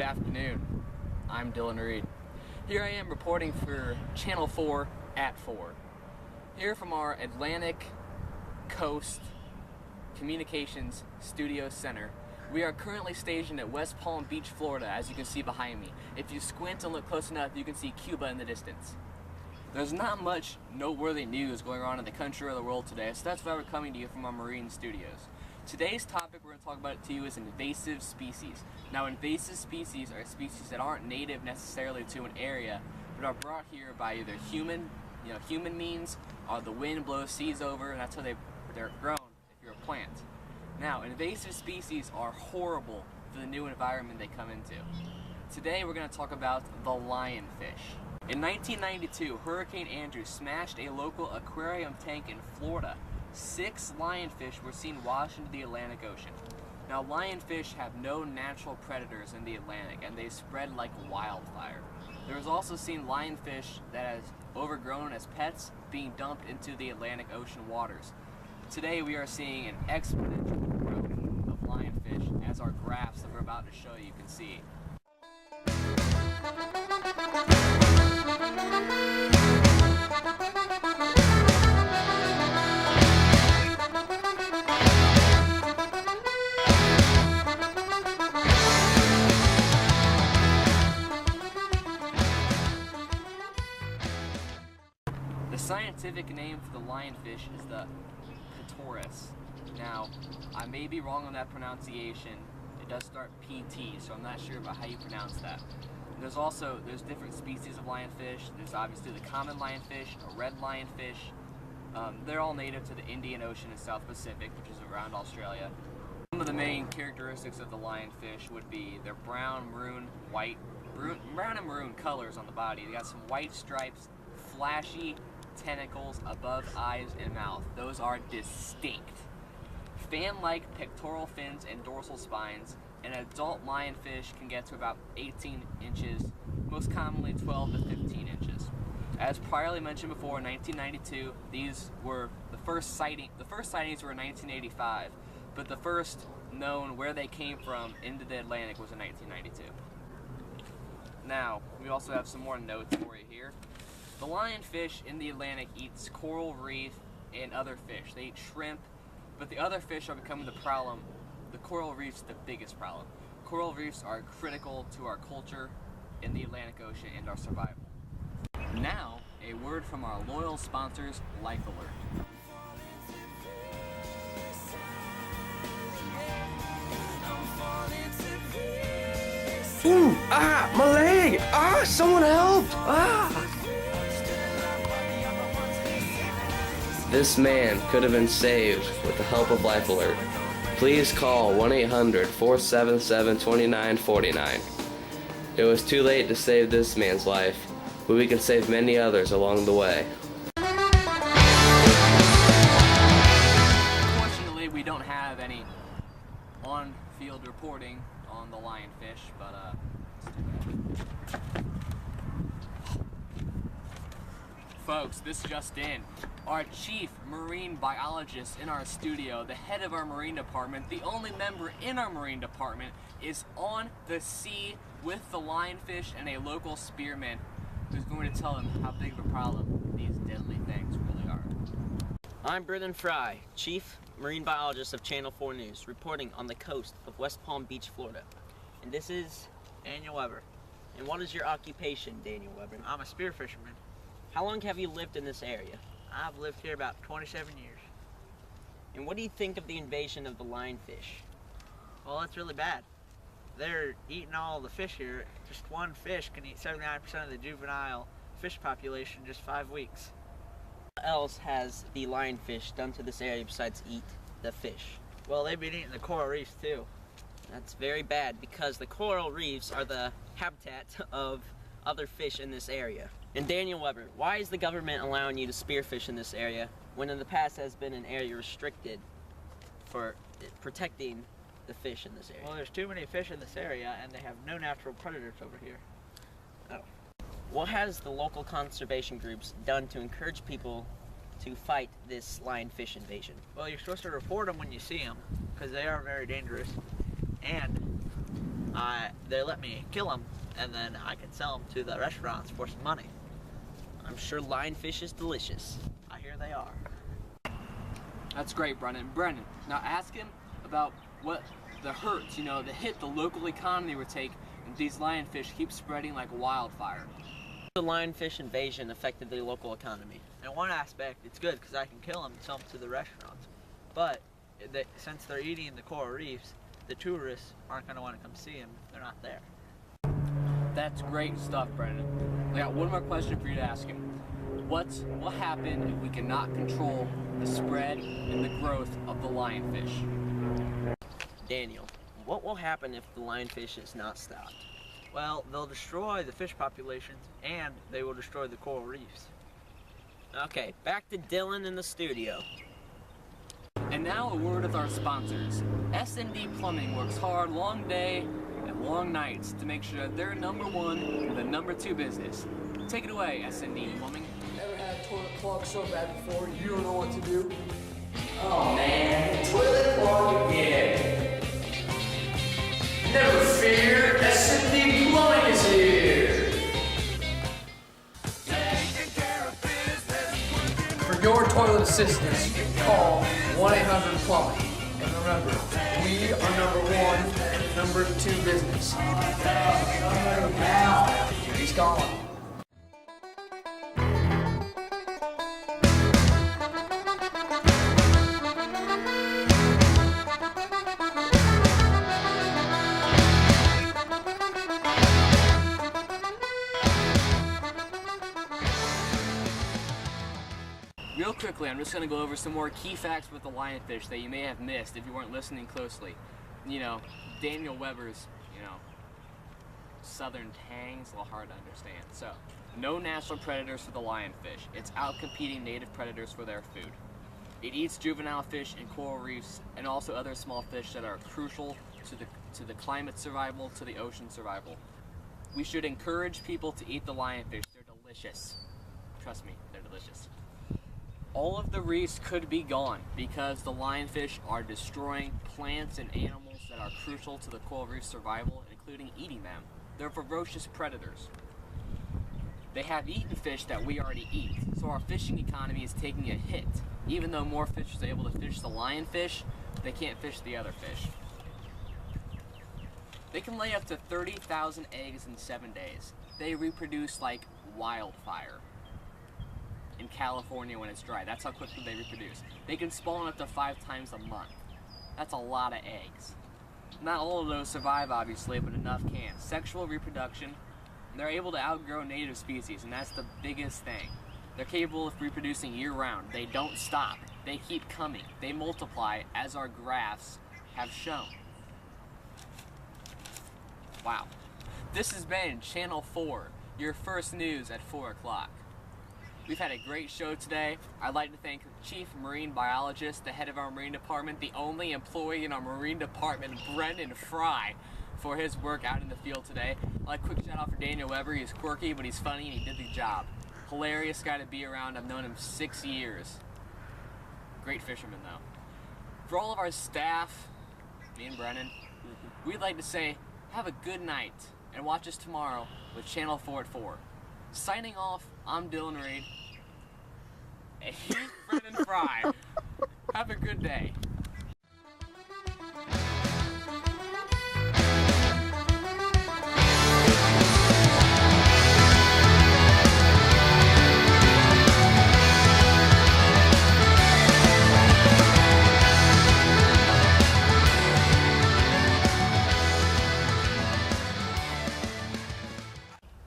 afternoon. I'm Dylan Reed. Here I am reporting for Channel 4 at 4. Here from our Atlantic Coast Communications Studio Center. We are currently stationed at West Palm Beach, Florida, as you can see behind me. If you squint and look close enough, you can see Cuba in the distance. There's not much noteworthy news going on in the country or the world today, so that's why we're coming to you from our marine studios. Today's topic we're going to talk about to you is invasive species. Now, invasive species are species that aren't native necessarily to an area, but are brought here by either human means, or the wind blows seas over, and that's how they're grown if you're a plant. Now, invasive species are horrible for the new environment they come into. Today we're going to talk about the lionfish. In 1992, Hurricane Andrew smashed a local aquarium tank in Florida. 6 lionfish were seen washed into the Atlantic Ocean. Now, lionfish have no natural predators in the Atlantic, and they spread like wildfire. There was also seen lionfish that has overgrown as pets being dumped into the Atlantic Ocean waters. Today we are seeing an exponential growth of lionfish, as our graphs that we're about to show you can see. The scientific name for the lionfish is the Clitoris. Now, I may be wrong on that pronunciation. It does start PT, so I'm not sure about how you pronounce that. There's different species of lionfish. There's obviously the common lionfish, a red lionfish. They're all native to the Indian Ocean and South Pacific, which is around Australia. Some of the main characteristics of the lionfish would be their brown, maroon, brown and maroon colors on the body. They got some white stripes, flashy tentacles above eyes and mouth. Those are distinct. Fan-like pectoral fins and dorsal spines. An adult lionfish can get to about 18 inches, most commonly 12 to 15 inches. As priorly mentioned before, in 1992, these were the first sightings were in 1985, but the first known where they came from into the Atlantic was in 1992. Now, we also have some more notes for you here. The lionfish in the Atlantic eats coral reef and other fish. They eat shrimp, but the other fish are becoming the problem. The coral reef's the biggest problem. Coral reefs are critical to our culture in the Atlantic Ocean and our survival. Now, a word from our loyal sponsors, Life Alert. Ooh, my leg! Someone help! This man could have been saved with the help of Life Alert. Please call 1-800-477-2949. It was too late to save this man's life, but we can save many others along the way. Unfortunately, we don't have any on-field reporting on the lionfish, but let's do that. Folks, this just in. Our chief marine biologist in our studio, the head of our marine department, the only member in our marine department, is on the sea with the lionfish and a local spearman who's going to tell him how big of a problem these deadly things really are. I'm Brendan Fry, Chief Marine Biologist of Channel 4 News, reporting on the coast of West Palm Beach, Florida. And this is Daniel Weber. And what is your occupation, Daniel Weber? I'm a spear fisherman. How long have you lived in this area? I've lived here about 27 years. And what do you think of the invasion of the lionfish? Well, that's really bad. They're eating all the fish here. Just one fish can eat 79% of the juvenile fish population in just 5 weeks. What else has the lionfish done to this area besides eat the fish? Well, they've been eating the coral reefs too. That's very bad because the coral reefs are the habitat of other fish in this area. And Daniel Weber, why is the government allowing you to spearfish in this area when in the past has been an area restricted for protecting the fish in this area? Well, there's too many fish in this area and they have no natural predators over here. Oh. What has the local conservation groups done to encourage people to fight this lionfish invasion? Well, you're supposed to report them when you see them because they are very dangerous. And they let me kill them, and then I can sell them to the restaurants for some money. I'm sure lionfish is delicious. I hear they are. That's great, Brennan. Brennan, now ask him about what the hurts, the hit the local economy would take if these lionfish keep spreading like wildfire. The lionfish invasion affected the local economy. In one aspect, it's good because I can kill them and sell them to the restaurants. But since they're eating the coral reefs, the tourists aren't going to want to come see them if they're not there. That's great stuff, Brennan. I got one more question for you to ask him. What will happen if we cannot control the spread and the growth of the lionfish? Daniel, what will happen if the lionfish is not stopped? Well, they'll destroy the fish populations and they will destroy the coral reefs. Okay, back to Dylan in the studio. And now a word with our sponsors. S&D Plumbing works hard long day and long nights to make sure that they're number one and the number two business. Take it away, S&D Plumbing. Ever had a toilet clog so bad before you don't know what to do? Oh man, toilet clog again. Never fear, S&D Plumbing is here. For your toilet assistance, call 1-800-PLUMBING. And remember, we are number one and number two business. He's calling. Real quickly, I'm just going to go over some more key facts with the lionfish that you may have missed if you weren't listening closely. Daniel Weber's, southern tang's a little hard to understand. So, no natural predators for the lionfish. It's outcompeting native predators for their food. It eats juvenile fish and coral reefs and also other small fish that are crucial to the climate survival, to the ocean survival. We should encourage people to eat the lionfish. They're delicious. Trust me, they're delicious. All of the reefs could be gone because the lionfish are destroying plants and animals that are crucial to the coral reef survival, including eating them. They're ferocious predators. They have eaten fish that we already eat, so our fishing economy is taking a hit. Even though more fish is able to fish the lionfish, they can't fish the other fish. They can lay up to 30,000 eggs in 7 days. They reproduce like wildfire. In California when it's dry. That's how quickly they reproduce. They can spawn up to 5 times a month. That's a lot of eggs. Not all of those survive, obviously, but enough can. Sexual reproduction, they're able to outgrow native species, and that's the biggest thing. They're capable of reproducing year-round. They don't stop. They keep coming. They multiply, as our graphs have shown. Wow. This has been Channel 4, your first news at 4 o'clock. We've had a great show today. I'd like to thank Chief Marine Biologist, the head of our Marine Department, the only employee in our Marine Department, Brendan Fry, for his work out in the field today. I'd like a quick shout out for Daniel Weber. He's quirky, but he's funny and he did the job. Hilarious guy to be around. I've known him 6 years. Great fisherman, though. For all of our staff, me and Brennan, we'd like to say, have a good night and watch us tomorrow with Channel 4 at 4. Signing off, I'm Dylan Reed. And he's Brendan Fry. Have a good day.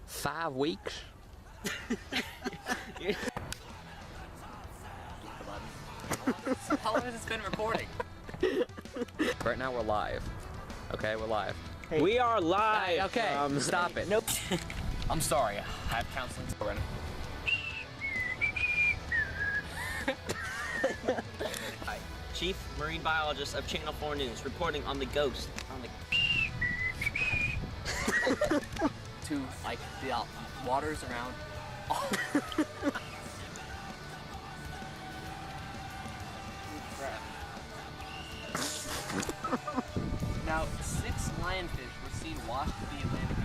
Five weeks? How long has this been recording? Right now we're live. Okay, we're live. We are live. Okay, stop it. Nope. I'm sorry. I have counseling already. Hi. Chief Marine Biologist of Channel 4 News, reporting on the ghost. To like the waters around. Now, 6 lionfish were seen washed the Atlantic